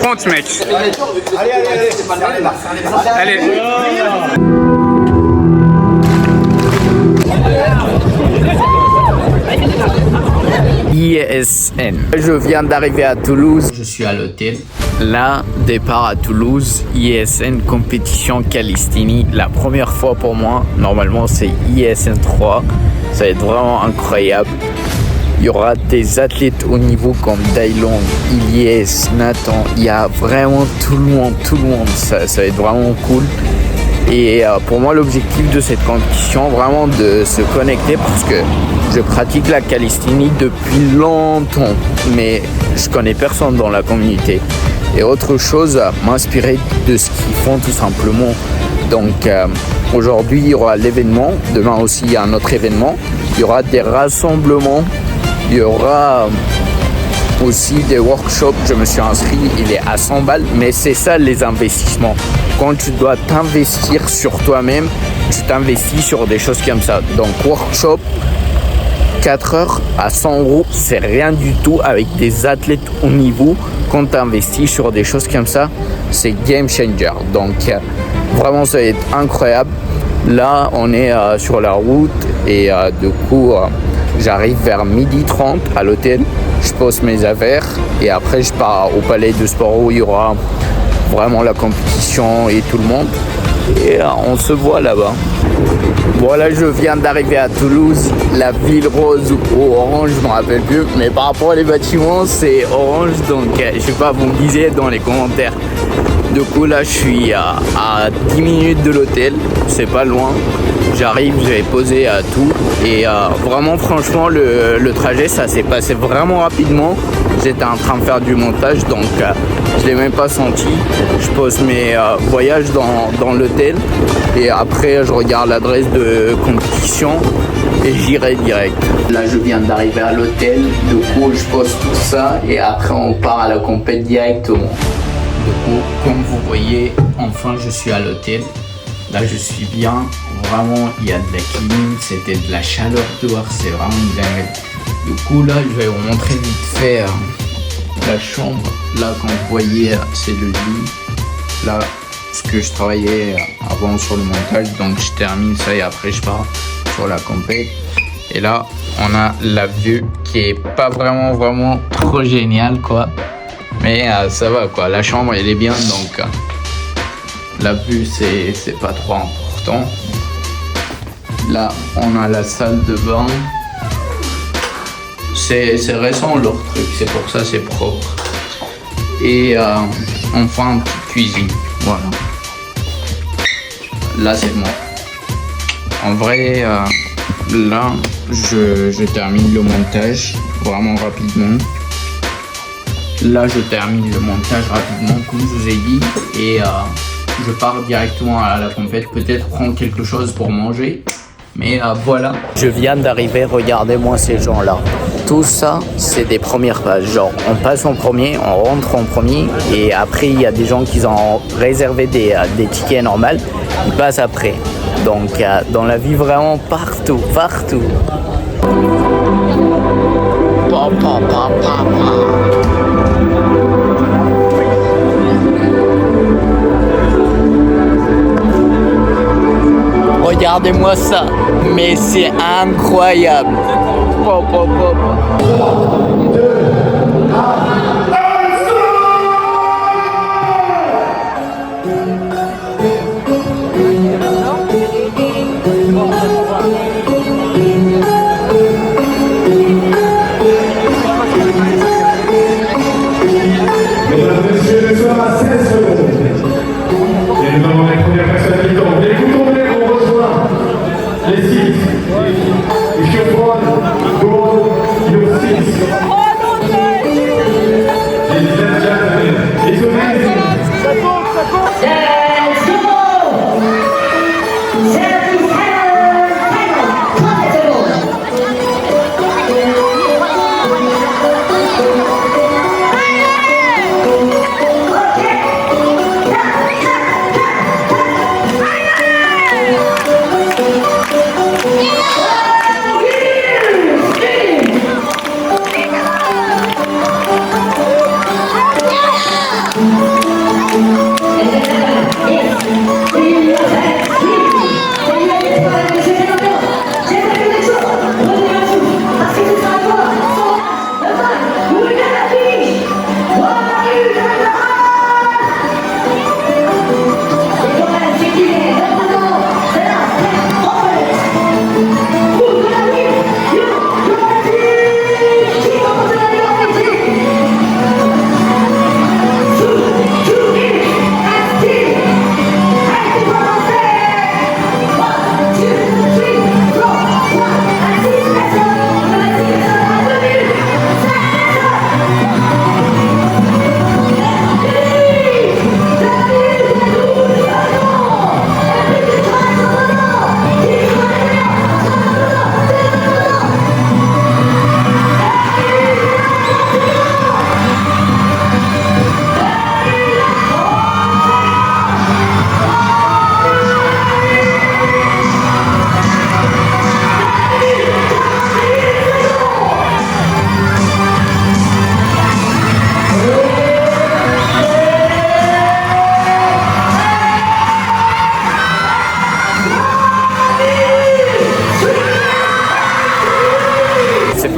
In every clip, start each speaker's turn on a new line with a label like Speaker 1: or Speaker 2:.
Speaker 1: compte, mec. Allez.
Speaker 2: ISN. Je viens d'arriver à Toulouse. Je suis à l'hôtel. Là, départ à Toulouse, ISN compétition Calistini. La première fois pour moi. Normalement, c'est ISN 3. Ça va être vraiment incroyable. Il y aura des athlètes au niveau comme Dailong, Ilyes, Nathan. Il y a vraiment tout le monde. Ça va être vraiment cool. Et pour moi, l'objectif de cette compétition, vraiment de se connecter parce que je pratique la calisthénie depuis longtemps, mais je connais personne dans la communauté. Et autre chose, m'inspirer de ce qu'ils font tout simplement. Donc aujourd'hui, il y aura l'événement. Demain aussi, il y a un autre événement. Il y aura des rassemblements. Il y aura aussi des workshops. Je me suis inscrit, il est à 100 balles, mais c'est ça les investissements. Quand tu dois t'investir sur toi-même, tu t'investis sur des choses comme ça. Donc workshop, 4 heures à 100 €, c'est rien du tout avec des athlètes au niveau. Quand tu investis sur des choses comme ça, c'est game changer. Donc vraiment ça va être incroyable. Là on est sur la route et du coup j'arrive vers 12h30 à l'hôtel. Je pose mes affaires et après je pars au palais de sport où il y aura vraiment la compétition et tout le monde. Et on se voit là-bas. Voilà, je viens d'arriver à Toulouse, la ville rose ou orange, je me rappelle plus. Mais par rapport aux bâtiments, c'est orange. Donc je sais pas, vous me disiez dans les commentaires. Du coup là, je suis à 10 minutes de l'hôtel. C'est pas loin. J'arrive, j'ai posé tout. Et vraiment, franchement, le trajet, ça s'est passé vraiment rapidement. J'étais en train de faire du montage, donc je l'ai même pas senti. Je pose mes voyages dans l'hôtel et après je regarde l'adresse de compétition et j'irai direct. Là je viens d'arriver à l'hôtel, du coup je pose tout ça et après on part à la compète directement. Du coup comme vous voyez, enfin je suis à l'hôtel. Là je suis bien, vraiment il y a de la clim, c'était de la chaleur dehors, c'est vraiment une dinguerie. Du coup là je vais vous montrer vite fait la chambre. Là quand vous voyez c'est le lit. Là ce que je travaillais avant sur le montage, donc je termine ça et après je pars sur la compète. Et là on a la vue qui est pas vraiment trop géniale quoi, mais ça va quoi, la chambre elle est bien, donc la vue c'est pas trop important. Là on a la salle de bain. C'est récent leur truc, c'est pour ça c'est propre. Et enfin une petite cuisine, voilà. Là c'est bon. En vrai, là je termine le montage vraiment rapidement. Là je termine le montage rapidement comme je vous ai dit. Et je pars directement à la compète, peut-être prendre quelque chose pour manger. Mais voilà. Je viens d'arriver, regardez-moi ces gens-là. Tout ça, c'est des premières pages. Genre, on passe en premier, on rentre en premier. Et après, il y a des gens qui ont réservé des tickets normaux. Ils passent après. Donc, dans la vie, vraiment partout. Regardez-moi ça, mais c'est incroyable.
Speaker 3: Yeah!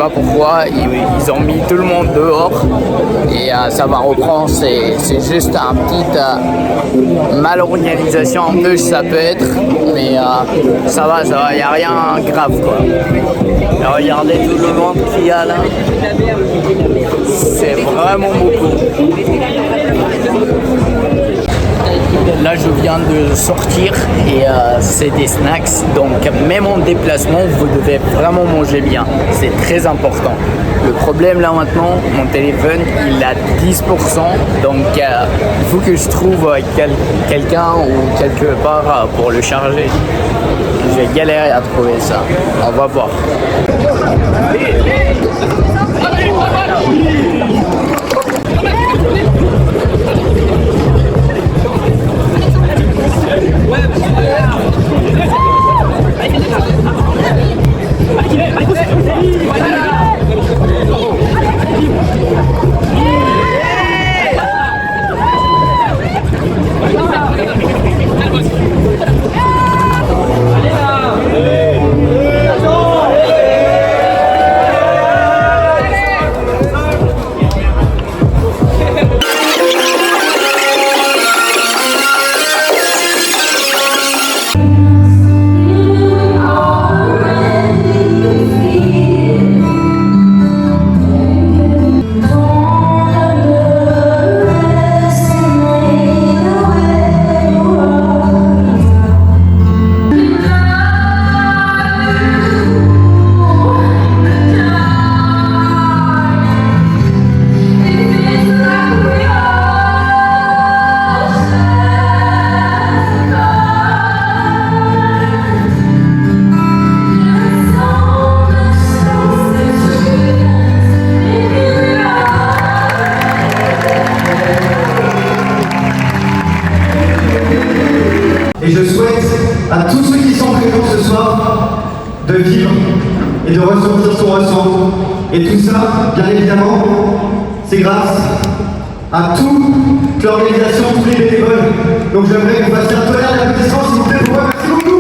Speaker 2: pas pourquoi, ils ont mis tout le monde dehors et ça va reprendre. C'est juste un petit mal-organisation un peu, ça peut être, mais ça va, il n'y a rien grave quoi. Et regardez tout le monde qu'il y a là, c'est vraiment beaucoup. Là je viens de sortir et c'est des snacks, donc même en déplacement vous devez vraiment manger bien, c'est très important. Le problème là maintenant, mon téléphone il a 10%, donc il faut que je trouve quelqu'un ou quelque part pour le charger. Je vais galérer à trouver ça, on va voir.
Speaker 1: Et je souhaite à tous ceux qui sont présents ce soir de vivre et de ressentir ce qu'on ressent. Et tout ça, bien évidemment, c'est grâce à toute l'organisation, tous les bénévoles. Donc j'aimerais que vous fassiez un tonnerre d'applaudissements s'il vous plaît pour eux. Merci beaucoup.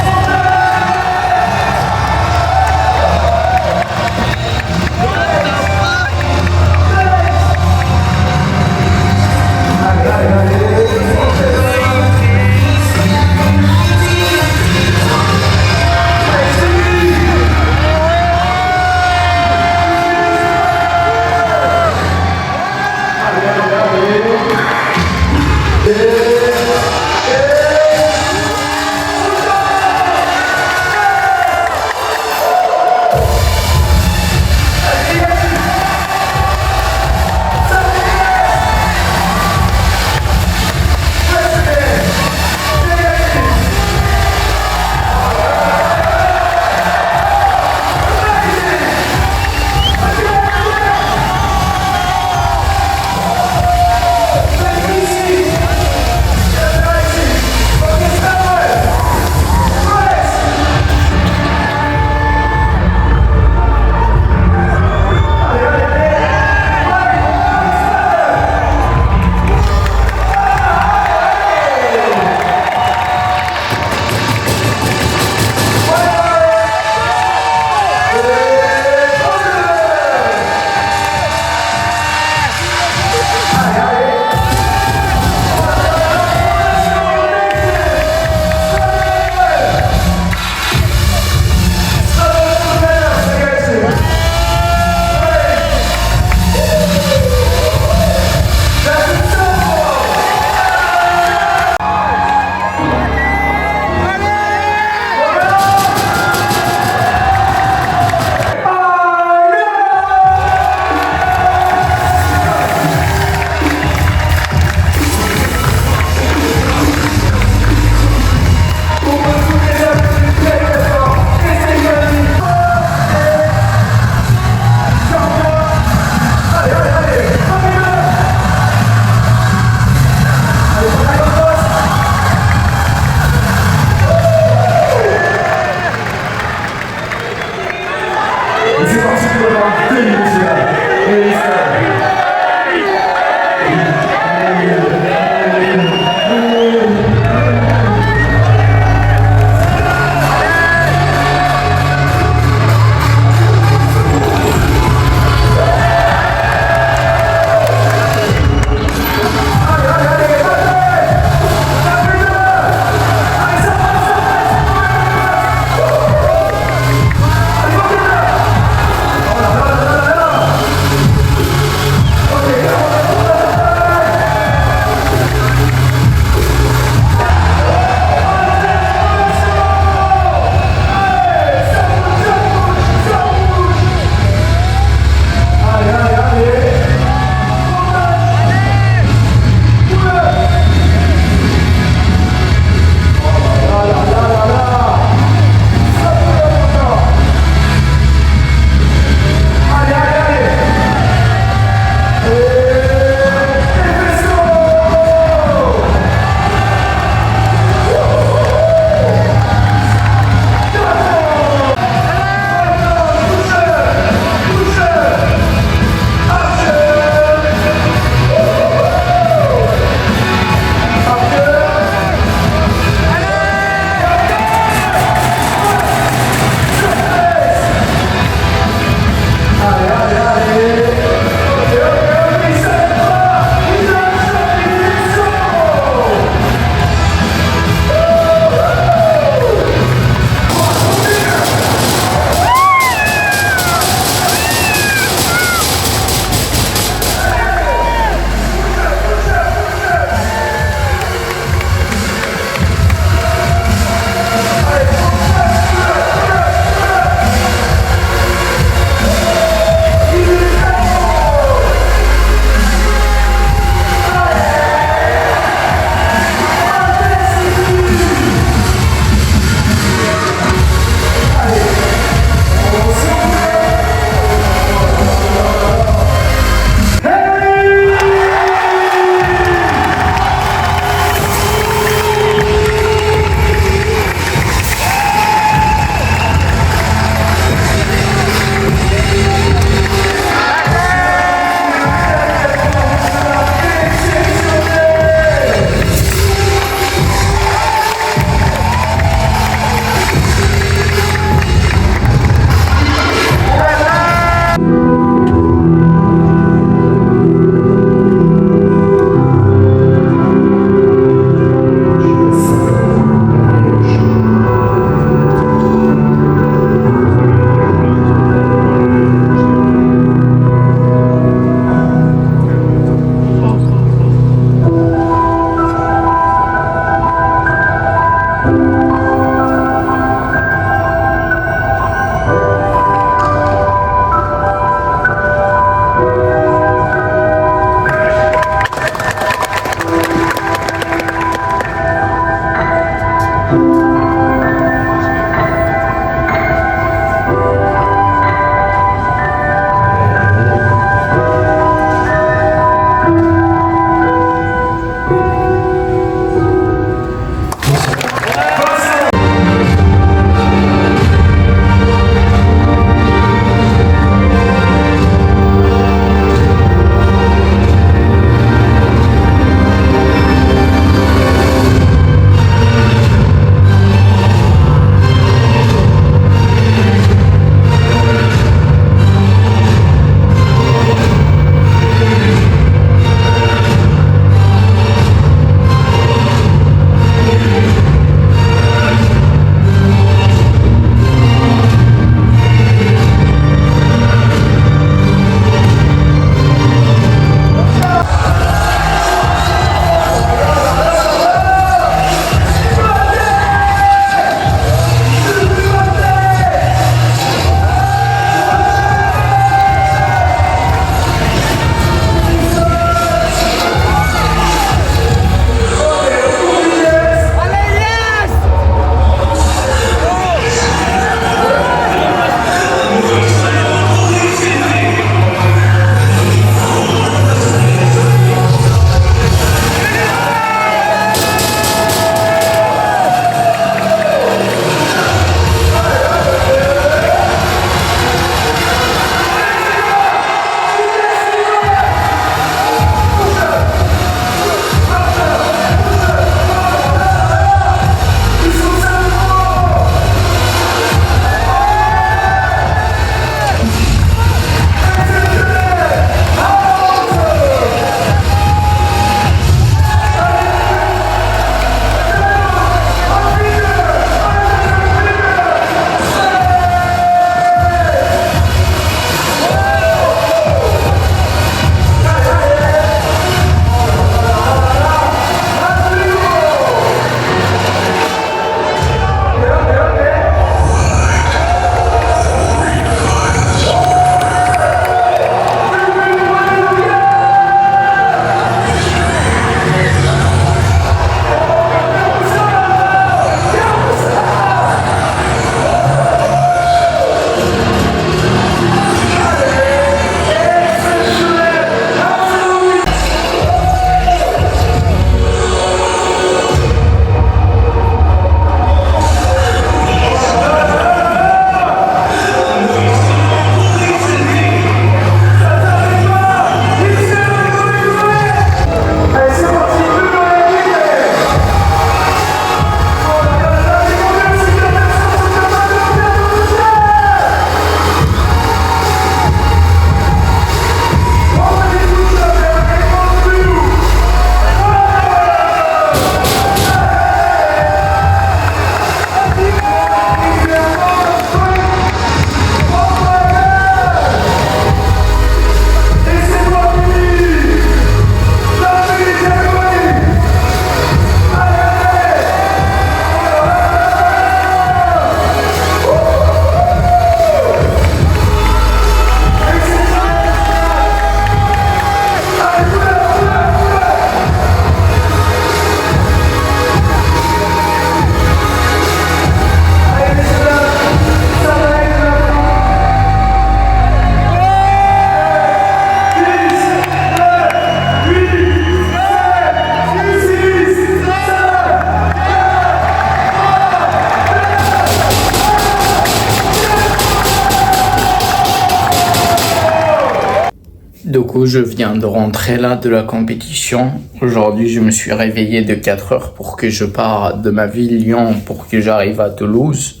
Speaker 2: Du coup, je viens de rentrer là de la compétition. Aujourd'hui, je me suis réveillé de 4 heures pour que je parte de ma ville Lyon pour que j'arrive à Toulouse.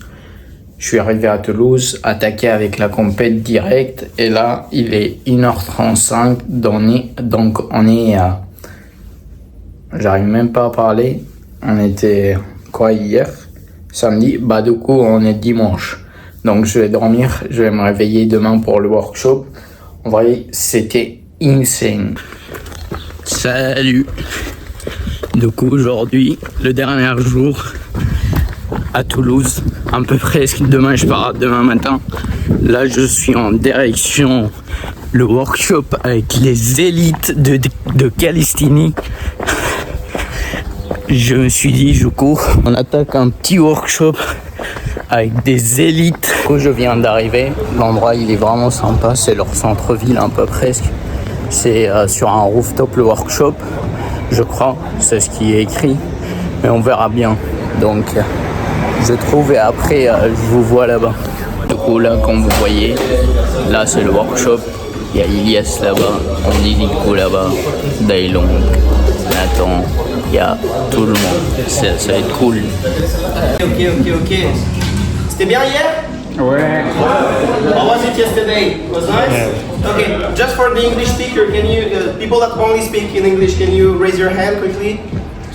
Speaker 2: Je suis arrivé à Toulouse, attaqué avec la compète directe. Et là, il est 1h35. Donc, on est à... J'arrive même pas à parler. On était quoi hier? Samedi. Bah, du coup, on est dimanche. Donc, je vais dormir. Je vais me réveiller demain pour le workshop. En vrai, c'était insane. Salut. Du coup, aujourd'hui, le dernier jour à Toulouse. Un peu presque. Demain, je pars demain matin. Là, je suis en direction le workshop avec les élites de Calistini. Je me suis dit, je cours. On attaque un petit workshop avec des élites. Je viens d'arriver, l'endroit il est vraiment sympa, c'est leur centre-ville un peu presque. C'est sur un rooftop le workshop, je crois, c'est ce qui est écrit, mais on verra bien. Donc je trouve et après je vous vois là-bas. Du coup là comme vous voyez, là c'est le workshop, il y a Ilias là-bas, on dit Nico là-bas, Dailong, Nathan, il y a tout le monde, ça va être cool.
Speaker 1: Ok. C'était bien hier?
Speaker 3: Ouais.
Speaker 1: How was it yesterday? It was nice? Yeah. Okay, just for the English speaker, can you, people that only speak in English, can you raise your hand quickly?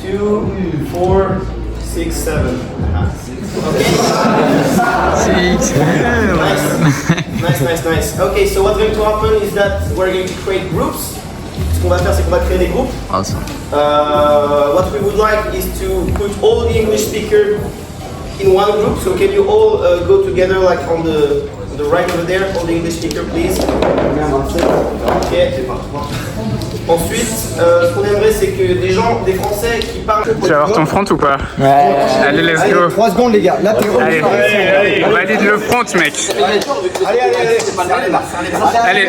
Speaker 1: 2, 4, 6, 7. Okay.
Speaker 3: 6.
Speaker 1: Nice. Okay, so what's going to happen is that we're going to create groups. Ce qu'on va faire, c'est qu'on va créer des groupes.
Speaker 2: Awesome.
Speaker 1: What we would like is to put all the English speakers in one group. So can you all go together, like on the right over there, all the English speakers, please. Okay. Ensuite, ce qu'on aimerait, c'est que des Français qui parlent.
Speaker 3: Tu vas avoir ton front ou pas?
Speaker 2: Ouais.
Speaker 3: Allez, let's go.
Speaker 1: 3 secondes, les gars. Là, t'es
Speaker 3: Allez, valide le front, mec. Allez.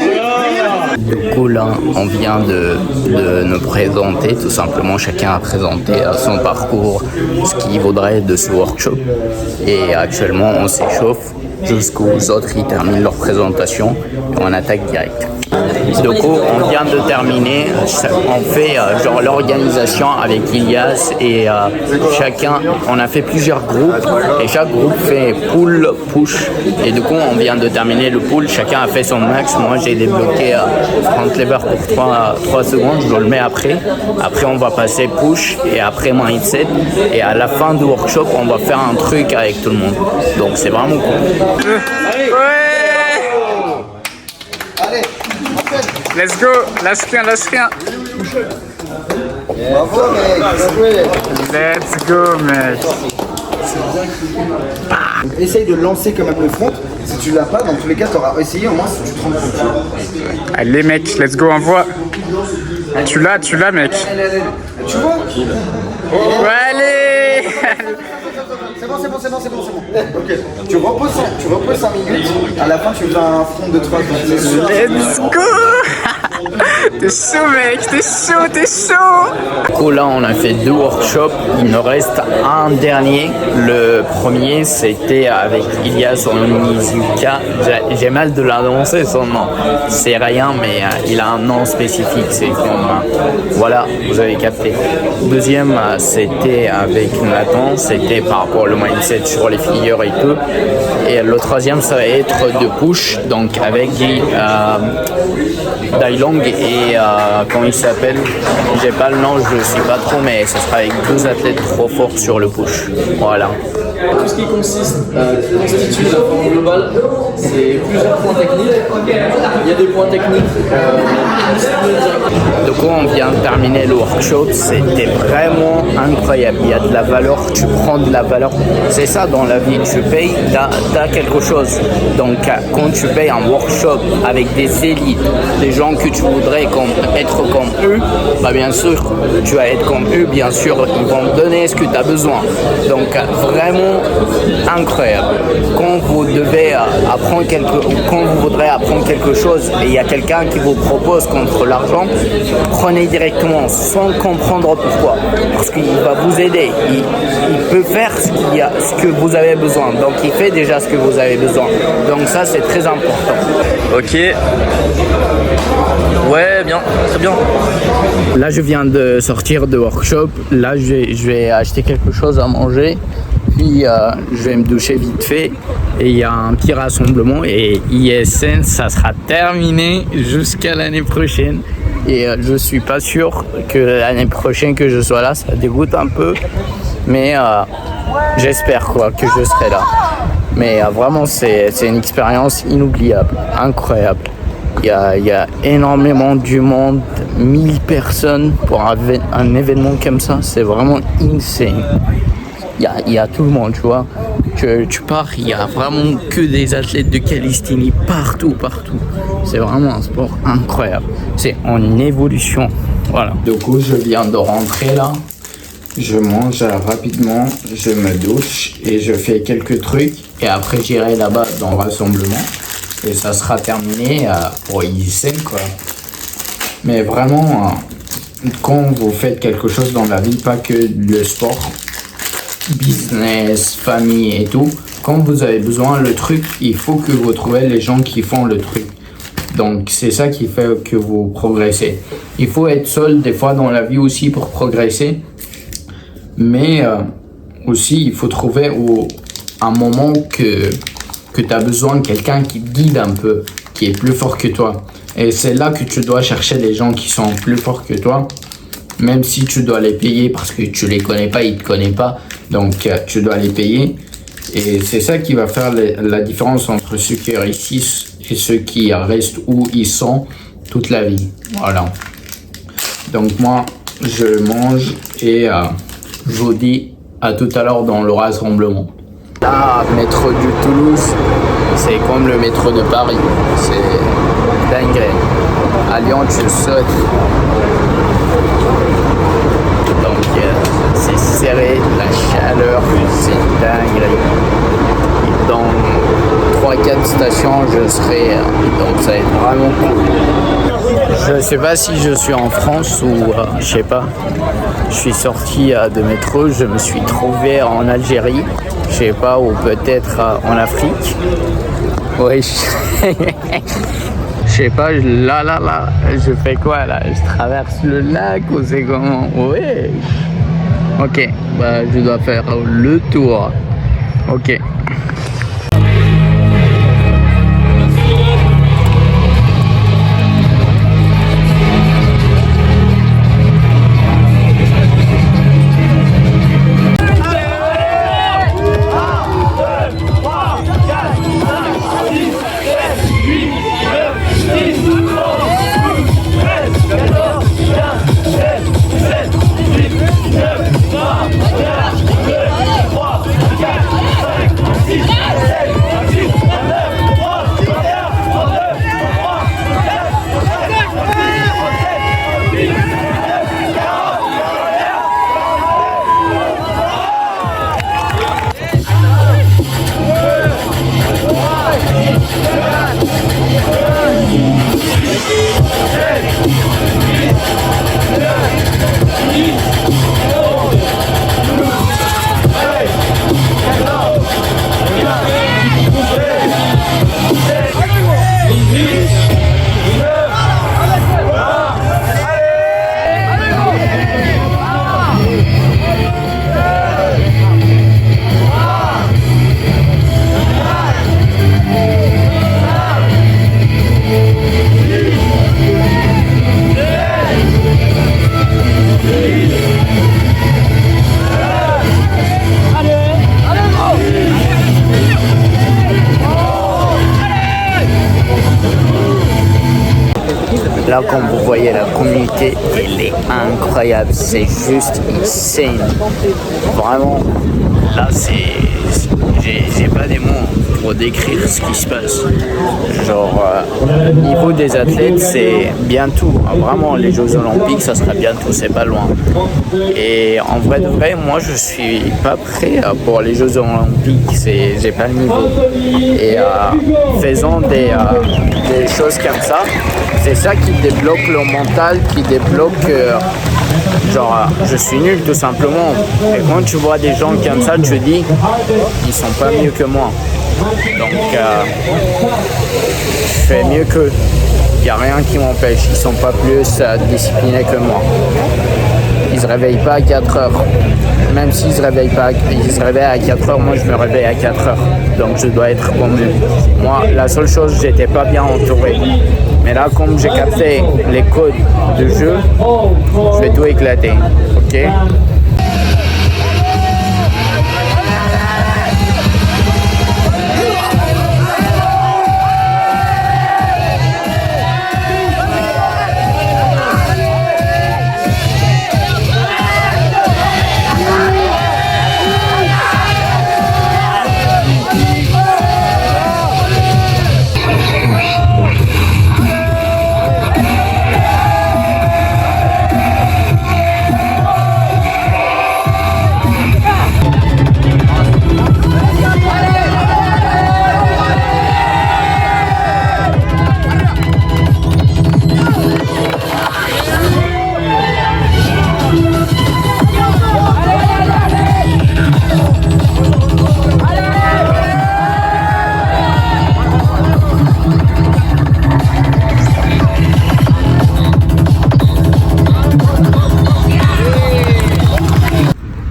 Speaker 2: Du coup là, on vient de nous présenter, tout simplement chacun a présenté son parcours, ce qu'il vaudrait de ce workshop. Et actuellement on s'échauffe jusqu'aux autres qui terminent leur présentation et on attaque direct. Du coup, on vient de terminer, on fait genre l'organisation avec Ilias et chacun, on a fait plusieurs groupes et chaque groupe fait pull, push et du coup on vient de terminer le pull, chacun a fait son max. Moi j'ai débloqué front lever pour 3 secondes, je le mets après on va passer push et après mindset et à la fin du workshop on va faire un truc avec tout le monde, donc c'est vraiment cool.
Speaker 1: Allez,
Speaker 3: Let's go. Lâche rien.
Speaker 1: bravo mec, bien joué.
Speaker 3: Let's go, mec.
Speaker 1: Essaye de lancer quand même le front. Si tu l'as pas, dans tous les cas, tu auras essayé au moins si tu te rends compte.
Speaker 3: Allez, mec, let's go, envoie. Tu l'as, mec.
Speaker 1: Tu vois?
Speaker 3: Ouais, allez.
Speaker 1: C'est bon. Ok. Tu reposes 5 minutes. À la fin, tu fais un front de 3 secondes.
Speaker 3: Let's go. T'es chaud, mec, t'es chaud.
Speaker 2: Du coup là on a fait 2 workshops, il nous reste un dernier. Le premier c'était avec Ilias Onizuka. J'ai mal de l'annoncer son nom, c'est rien mais il a un nom spécifique, c'est comme voilà, vous avez capté. Deuxième c'était avec Nathan, c'était par rapport au mindset sur les figures et tout. Et le troisième ça va être de push, donc avec Dailong et comment il s'appelle, j'ai pas le nom, je sais pas trop, mais ce sera avec 2 athlètes trop forts sur le push. Voilà.
Speaker 4: Tout ce qui constitue la forme globale, c'est plusieurs points techniques. Il y a des points techniques.
Speaker 2: Du coup, on vient de terminer le workshop. C'était vraiment incroyable. Il y a de la valeur, tu prends de la valeur. C'est ça dans la vie, tu payes, t'as quelque chose. Donc, quand tu payes un workshop avec des élites, des gens que tu voudrais être comme eux, bah bien sûr, tu vas être comme eux. Bien sûr, ils vont te donner ce que tu as besoin. Donc, vraiment incroyable. Quand vous devez apprendre quand vous voudrez apprendre quelque chose et il y a quelqu'un qui vous propose contre l'argent, prenez directement sans comprendre pourquoi, parce qu'il va vous aider. Il peut faire ce que vous avez besoin. Donc il fait déjà ce que vous avez besoin. Donc ça c'est très important.
Speaker 4: Ok. Ouais, bien, très bien.
Speaker 2: Là, je viens de sortir de workshop. Là, je vais acheter quelque chose à manger. Puis, je vais me doucher vite fait. Et il y a un petit rassemblement. Et ISN, ça sera terminé jusqu'à l'année prochaine. Et je suis pas sûr que l'année prochaine que je sois là. Ça dégoûte un peu. Mais j'espère que je serai là. Mais vraiment, c'est une expérience inoubliable, incroyable. Il y a énormément du monde, 1000 personnes pour un événement comme ça, c'est vraiment insane. Il y a tout le monde, tu vois. Tu pars, il y a vraiment que des athlètes de calisthénie partout. C'est vraiment un sport incroyable. C'est en évolution. Voilà. Du coup, je viens de rentrer là. Je mange rapidement, je me douche et je fais quelques trucs. Et après, j'irai là-bas dans le rassemblement. Et ça sera terminé pour ISN, quoi. Mais vraiment, quand vous faites quelque chose dans la vie, pas que le sport, business, famille et tout, quand vous avez besoin le truc, il faut que vous trouvez les gens qui font le truc. Donc c'est ça qui fait que vous progressez. Il faut être seul des fois dans la vie aussi pour progresser. Mais aussi, il faut trouver un moment que tu as besoin de quelqu'un qui te guide un peu, qui est plus fort que toi. Et c'est là que tu dois chercher des gens qui sont plus forts que toi, même si tu dois les payer parce que tu les connais pas, ils te connaissent pas, donc tu dois les payer. Et c'est ça qui va faire la différence entre ceux qui réussissent et ceux qui restent où ils sont toute la vie. Voilà. Donc moi, je mange et je vous dis à tout à l'heure dans le rassemblement. Là, métro du Toulouse, c'est comme le métro de Paris. C'est dingue. À Lyon, tu sautes. Donc, c'est serré, la chaleur, c'est dingue. Dans 3-4 stations, je serai. Donc, ça va être vraiment cool. Je sais pas si je suis en France ou je sais pas. Je suis sorti de métro, je me suis trouvé en Algérie. Je sais pas, ou peut-être en Afrique. Oui, je sais pas, là, je fais quoi là? Je traverse le lac ou c'est comment? Ouais. Ok, bah je dois faire le tour. Ok. Là, comme vous voyez, la communauté, elle est incroyable. C'est juste insane. Vraiment, là, j'ai pas des mots pour décrire ce qui se passe. Genre, niveau des athlètes, c'est bientôt. Vraiment, les Jeux Olympiques, ça sera bientôt, c'est pas loin. Et en vrai de vrai, moi, je suis pas prêt pour les Jeux Olympiques. J'ai pas le niveau. Et faisant des choses comme ça, c'est ça qui débloque le mental, qui débloque genre je suis nul tout simplement. Et quand tu vois des gens comme ça, tu te dis ils sont pas mieux que moi. Donc je fais mieux qu'eux. Il n'y a rien qui m'empêche. Ils sont pas plus disciplinés que moi. Ils se réveillent pas à 4 heures. Même s'ils se réveillent pas, ils se réveillent à 4 heures, moi je me réveille à 4 heures. Donc je dois être comme eux. Moi, la seule chose, j'étais pas bien entouré. Mais là, comme j'ai capté les codes de jeu, je vais tout éclater. Ok?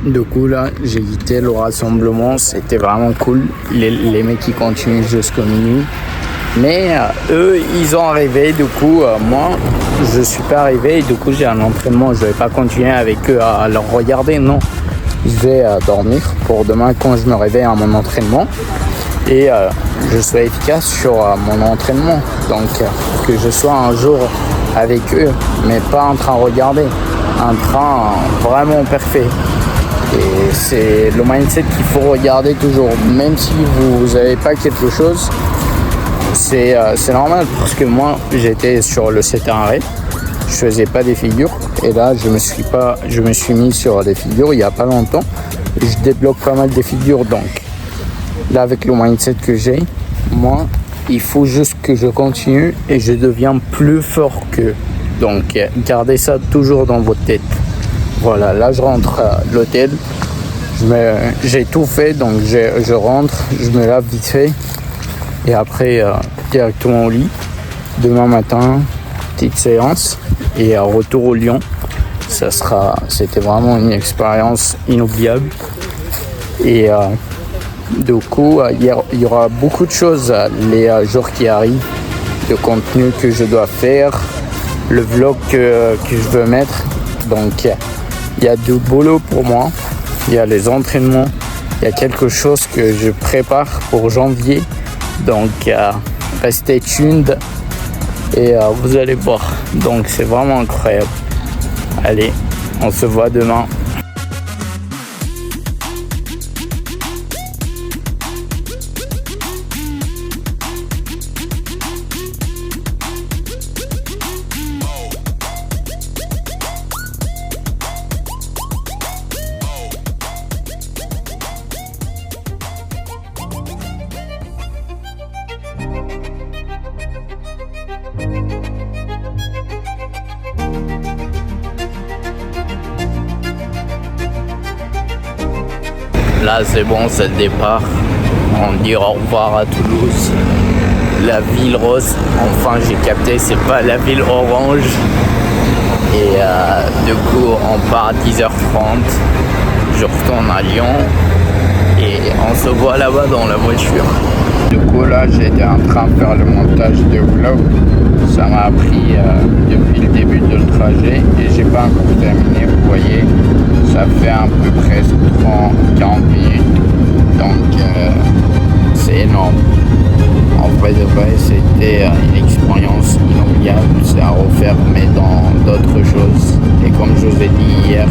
Speaker 2: Du coup là, j'ai quitté le rassemblement, c'était vraiment cool. Les mecs qui continuent jusqu'au minuit. Mais eux, ils ont arrivé, du coup, moi, je suis pas arrivé. Et du coup, j'ai un entraînement, je vais pas continuer avec eux à leur regarder, non. Je vais dormir pour demain quand je me réveille à mon entraînement. Et je sois efficace sur mon entraînement. Donc, que je sois un jour avec eux, mais pas en train de regarder. Un train vraiment parfait. Et c'est le mindset qu'il faut regarder toujours, même si vous n'avez pas quelque chose, c'est normal parce que moi j'étais sur le 7 arrêt, je faisais pas des figures et là je me suis mis sur des figures il y a pas longtemps, et je débloque pas mal des figures, donc là avec le mindset que j'ai, moi il faut juste que je continue et je deviens plus fort qu'eux, donc gardez ça toujours dans votre tête. Voilà, là je rentre à l'hôtel, j'ai tout fait, donc je rentre, je me lave vite fait et après directement au lit. Demain matin, petite séance et retour au Lyon. C'était vraiment une expérience inoubliable. Et du coup, il y aura beaucoup de choses les jours qui arrivent, de contenu que je dois faire, le vlog que je veux mettre. Donc il y a du boulot pour moi, il y a les entraînements, il y a quelque chose que je prépare pour janvier. Donc restez tuned et vous allez voir. Donc c'est vraiment incroyable. Allez, on se voit demain. Là c'est bon, c'est le départ. On dit au revoir à Toulouse. La ville rose, enfin j'ai capté, c'est pas la ville orange. Et du coup on part à 10h30. Je retourne à Lyon. Et on se voit là-bas dans la voiture. Du coup là j'étais en train de faire le montage de vlog. Ça m'a pris depuis le début de le trajet et j'ai pas encore terminé, vous voyez. Ça fait à peu près 30-40 minutes. Donc c'est énorme. En vrai de vrai, c'était une expérience inoubliable. C'est à refaire mais dans d'autres choses. Et comme je vous ai dit hier,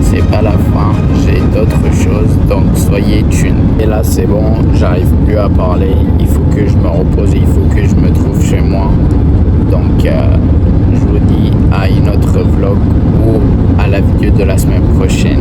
Speaker 2: c'est pas la fin, j'ai d'autres choses, donc soyez tuned. Et là c'est bon, j'arrive plus à parler, il faut que je me repose, il faut que je me trouve chez moi. Donc je vous dis à une autre vlog ou à la vidéo de la semaine prochaine.